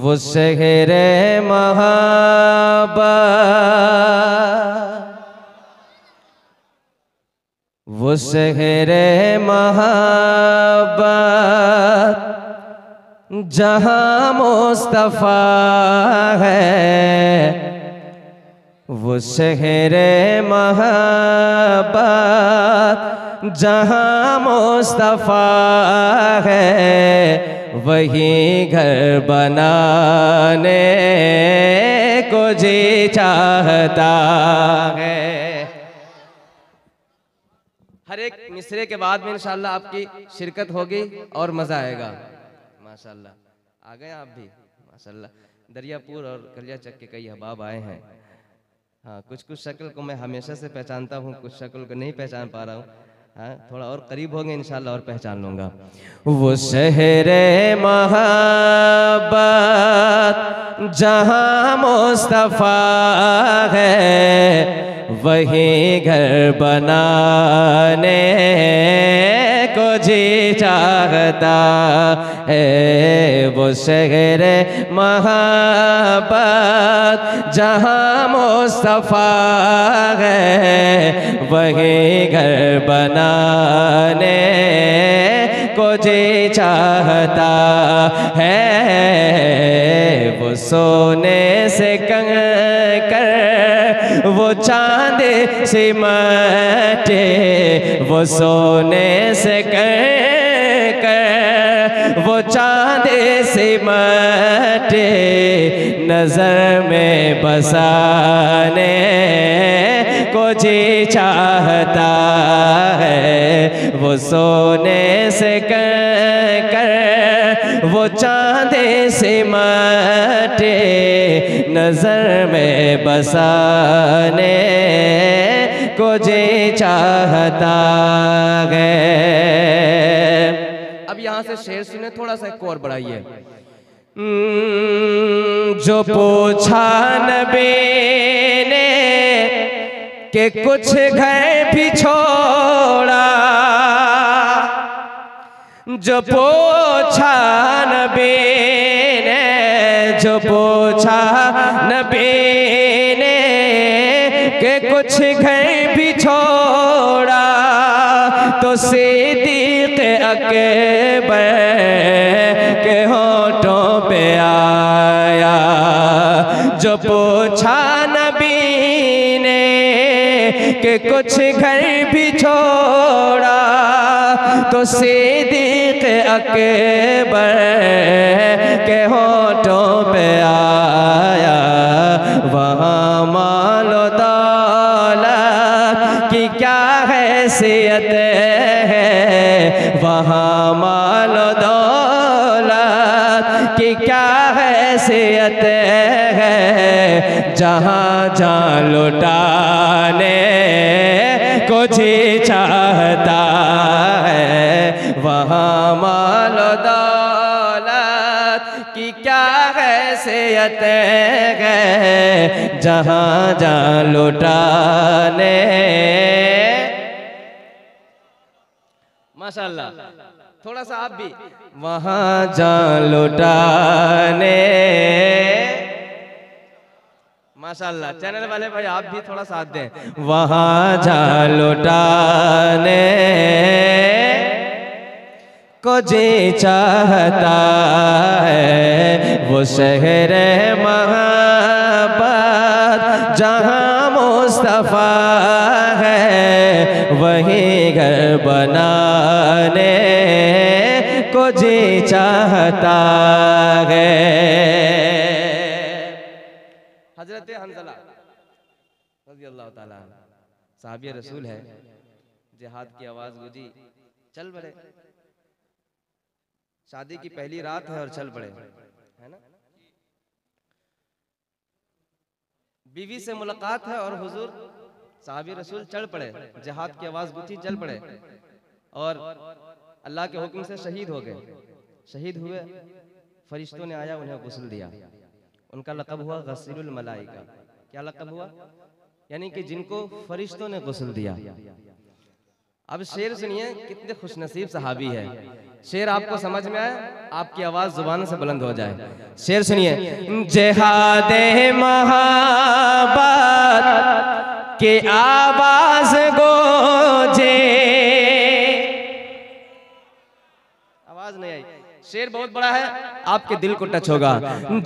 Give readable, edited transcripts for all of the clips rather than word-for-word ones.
वो शहरे महाबत, वो शहरे महाबत जहाँ मुस्तफ़ा है, वो शहरे महाबत जहाँ मुस्तफ़ा है, वही घर बनाने को जी चाहता है। हर एक मिसरे के बाद में इंशाअल्लाह आपकी शिरकत होगी और मज़ा आएगा। माशाअल्लाह आ गए आप भी माशाअल्लाह। दरियापुर और कलियाचक के कई अहबाब आए हैं। हाँ, कुछ कुछ शक्ल को मैं हमेशा से पहचानता हूँ, कुछ शक्ल को नहीं पहचान पा रहा हूँ। हाँ, थोड़ा और करीब होंगे इंशाअल्लाह और पहचान लूँगा। वो शहरे महाबत जहाँ मुस्तफ़ा है, वही घर बनाने को जी चाहता है। वो शहरे महाबत जहाँ मुस्तफ़ा है, वही घर बनाने को जी चाहता है। वो सोने से कंकर, वो चांद से मटे, वो सोने से कंकर, वो चांद से मटे, नजर में बसाने को जी चाहता है। वो सोने से कंकर, वो चांद से मटे, नजर में बसाने को जी चाहता है। अब यहाँ से शेर सुने, थोड़ा सा एक और बढ़ाइए। जो पूछा नबी ने कि कुछ घर भी छोड़ा, जो पूछा नबी ने, जो पूछा नबी ने कि कुछ घर भी छोड़ा, तो सिद्दीक़ अकबर के होठों पे आया। जो पूछा नबी ने कि कुछ घर भी छोड़ा, तो सिद्दीक़ अकबर के होठों पे आया। वहाँ मालो दौलत की क्या हैसियत है, वहाँ मालो दौलत की क्या हैसियत है, जहाँ जहाँ लुटाने को जी चाहता है। वहाँ मालो दौलत की क्या हैसियत है, जहाँ जहाँ लुटाने। माशाअल्लाह, थोड़ा सा आप भी। वहाँ जहाँ लुटाने। माशाअल्लाह, चैनल वाले भाई आप भी थोड़ा साथ दें। वहाँ जहाँ लुटाने को जी चाहता है, वो शहरे महाबत जहाँ मुस्तफ़ा है, वही घर बनाने को जी चाहता है। हजरत हंज़ला रज़ियल्लाहु ताला साहबी रसूल है, जिहाद की आवाज गूंजी, चल बड़े। शादी की पहली रात है और चल पड़े, है ना। बीवी से मुलाकात है और हुजूर साहबी रसूल चल पड़े, जिहाद की आवाज गूंजी, चल पड़े और अल्लाह के हुक्म से शहीद हो गए। शहीद हुए, फरिश्तों ने आया, उन्हें गुस्ल दिया। उनका लक़ब हुआ गस्सिलुल मलाइका। क्या लक़ब हुआ? यानी कि जिनको फरिश्तों ने गुस्ल दिया। अब शेर सुनिए, कितने खुशनसीब सहाबी है। शेर आपको समझ में आया, आपकी आवाज जुबान से बुलंद हो जाए। शेर सुनिए। जिहादे महाबत के आवाज गोजे, आवाज नहीं आई, शेर बहुत बड़ा है, आपके दिल को टच होगा।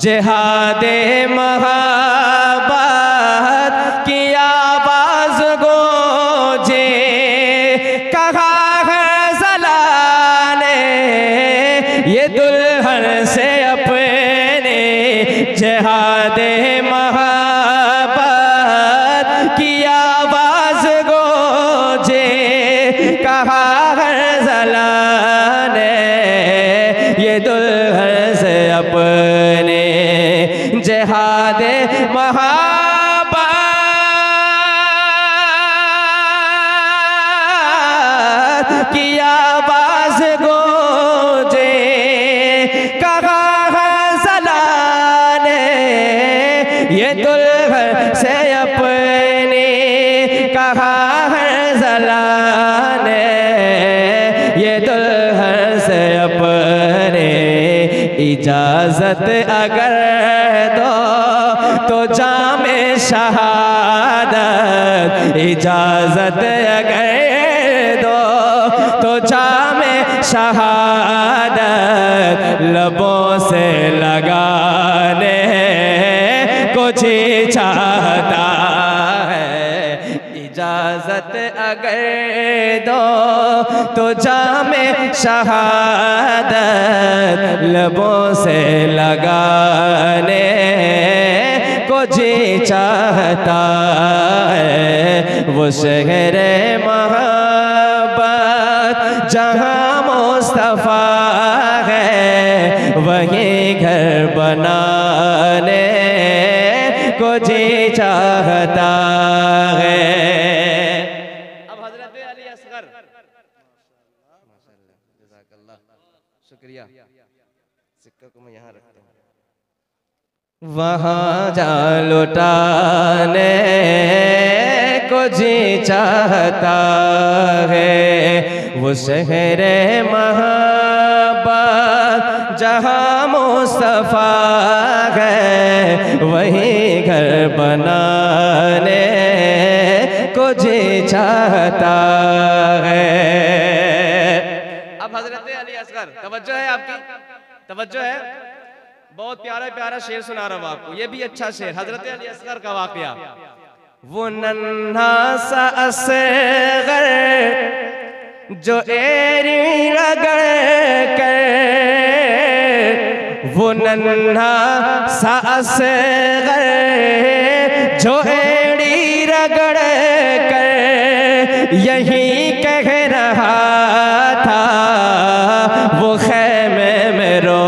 जिहादे महाबत की आवाज गोजे, कहा ये दुल्हन से अपने, जिहादे महाबत की आवाज गोजे, कहा हर ज़लाने ये दुल्हन से अपने, जिहादे महाबत की आवाज गोजे, कहा है ज़लाने ये दुल्हन से अपने, कहा है ज़लाने ये दुल्हन से अपने, इजाज़त अगर दो तो जामे शहादत, इजाज़त अगर दो तो जामे शहादत, लबों से लगाने को जी चाहता है, इजाज़त अगर दो तो जामे शहादत, लबों से लगाने को जी चाहता है। वो शहर मोहब्बत जहाँ मुस्तफ़ा है, वहीं घर बनाने को जी चाहता है। अब हज़रत अली असगर, माशाअल्लाह, जज़ाकल्लाह, शुक्रिया, सिक्का को मैं यहाँ रखता हूँ। वहाँ जा लुटाने को जी चाहता है, वो शहर महाबत जहाँ मुस्तफ़ा है, वहीं घर बनाने को जी चाहता है। अब हज़रत अली असगर, तवज्जो है आपकी, तवज्जो है, बहुत प्यारा प्यारा शेर सुना रहा हूँ आपको, ये भी अच्छा शेर, हज़रत अली असगर का वाक़या। वो नन्हा सा असगर जो एड़ी रगड़ कर, वो नन्हा सा असगर जो एड़ी रगड़ कर यही कह रहा था, वो खैमे में रो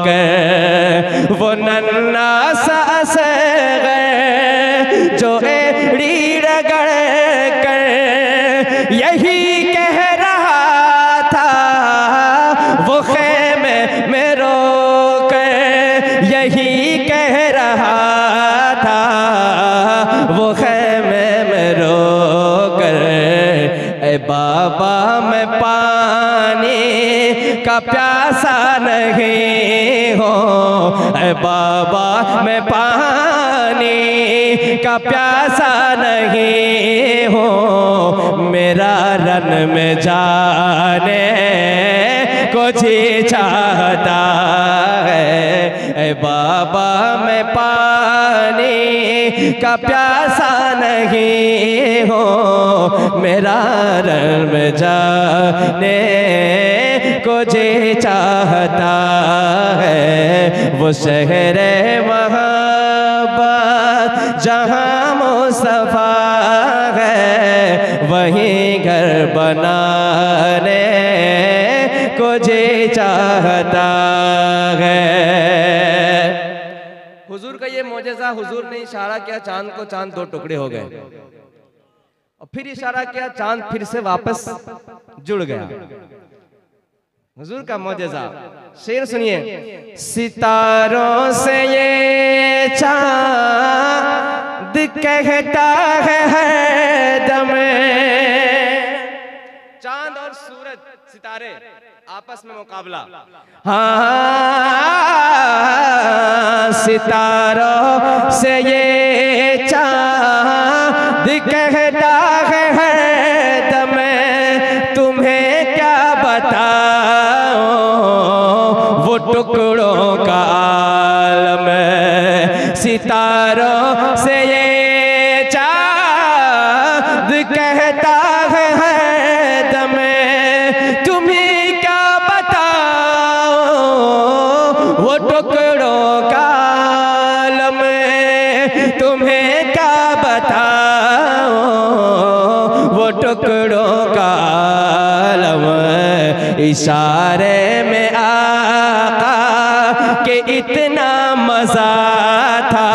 कर, वो नन्हा सा असगर जो एड़ी रगड़ कर यही कह रहा था, वो खैमे में रो कर यही कह रहा था, वो खैमे में रो कर, ए बाबा मैं पानी का प्यासा नहीं हो, ए बाबा मैं पानी का प्यासा नहीं हो, मेरा रन में जाने को जी चाहता है, ए बाबा मैं पानी का प्यासा नहीं हो, मेरा रन में जाने को जी चाहता है। वो शहर मोहब्बत जहाँ मुस्तफ़ा है, वहीं घर बनाने को जी चाहता है। हुजूर का ये मौजज़ा, हुजूर ने इशारा किया चांद को, चांद दो टुकड़े हो गए, और फिर इशारा किया चांद फिर से वापस जुड़ गया। हुजूर का मौजज़ा। शेर सुनिए। सितारों से ये चांद कहता है हर दम, चांद और सूरज सितारे आपस में मुकाबला। हाँ, सितारों से ये चांद कहता है हरदम, तुम्हें क्या बताऊं वो टुकड़ों का आलम। सितारों से ये चांद कहता है हरदम, तुम्हें क्या बताऊं वो टुकड़ों का आलम। तुम्हें क्या बताऊं वो टुकड़ों का आलम। इशारे में आका के इतना मजा था,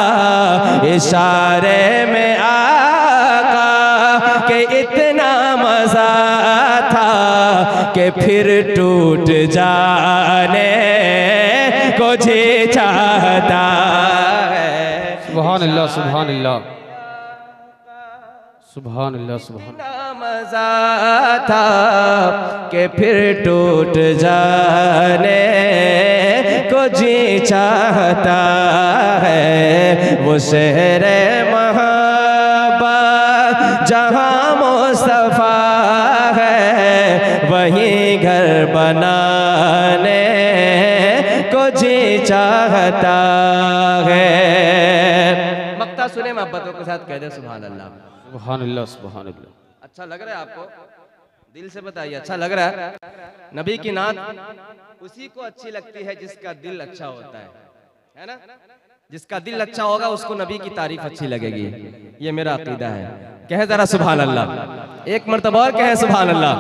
इशारे में आका के इतना मजा था कि फिर टूट जाने को जी चाहता है। सुभान अल्लाह, सुभान अल्लाह, सुभान अल्लाह, सुभान। मजा था कि फिर टूट जाने को जी चाहता है। वो शहर महब्बत जहाँ मुस्तफा है, वहीं घर बनाने को जी चाहता है। मक्ता सुने मोहब्बतों के साथ कह दे सुभान अल्लाह। सुभान अल्लाह, सुभान अल्लाह। अच्छा लग रहा है आपको? दिल से बताइए, अच्छा लग रहा है? नबी की नात उसी को अच्छी लगती है जिसका दिल अच्छा होता है ना? जिसका दिल अच्छा होगा उसको नबी की तारीफ अच्छी लगेगी। ये मेरा अकीदा है। कहे जरा सुभान अल्लाह, एक मर्तबा और कहे सुभान अल्लाह।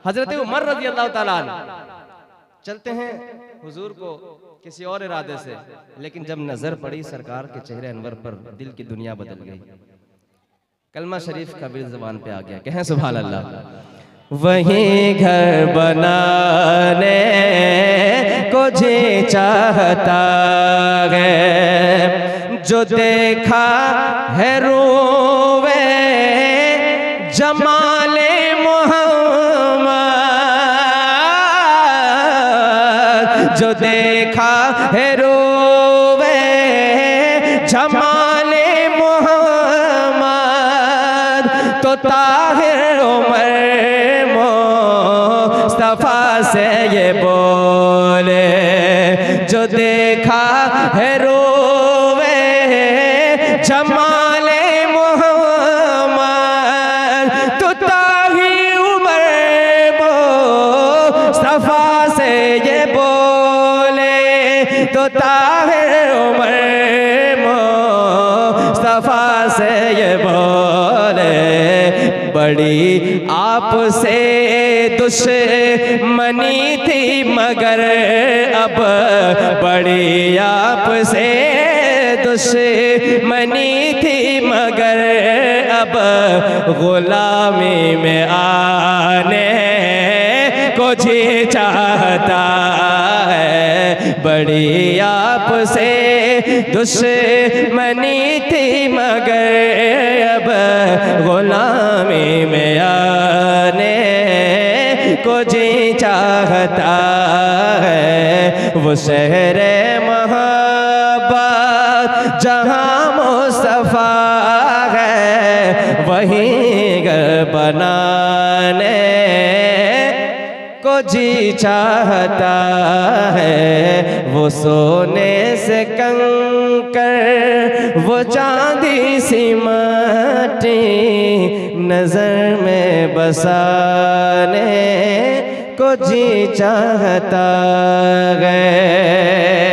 हजरत उमर रज़ी अल्लाह ताला अन्हु चलते हैं हुजूर को किसी और इरादे से, लेकिन जब नजर पड़ी सरकार के चेहरे अनवर पर, दिल की दुनिया बदल गई। कलमा शरीफ का बिल ज़बान पे आ गया। कहें सुभान अल्लाह। वहीं घर बनाने को जी चाहता है, जो देखा है रोवे जमाले मोहम्मद, जो देखा है रोवे जमाले मोहम्मद, तो ताहिर उमर मुस्तफा से ये बोले, जो देखा है रोवे जमाले मोहम्मद, तो ताहिर उमर मुस्तफा से ये बोले, तो ताहिर उमर मुस्तफा से ये बोले, बड़ी आपसे दुश्मनी थी मगर अब, बड़ी आपसे दुश्मनी थी मगर अब, गुलामी में आने को जी चाहता है। बड़ी आपसे दुश्मनी थी मगर अब, गुलामी में आने को जी चाहता है। वो शहर मोहब्बत जहाँ मुस्तफा है, वहीं घर बनाने को जी चाहता है। वो सोने से कंकर, वो चांदी सी माटी, नजर में बसाने को जी चाहता है।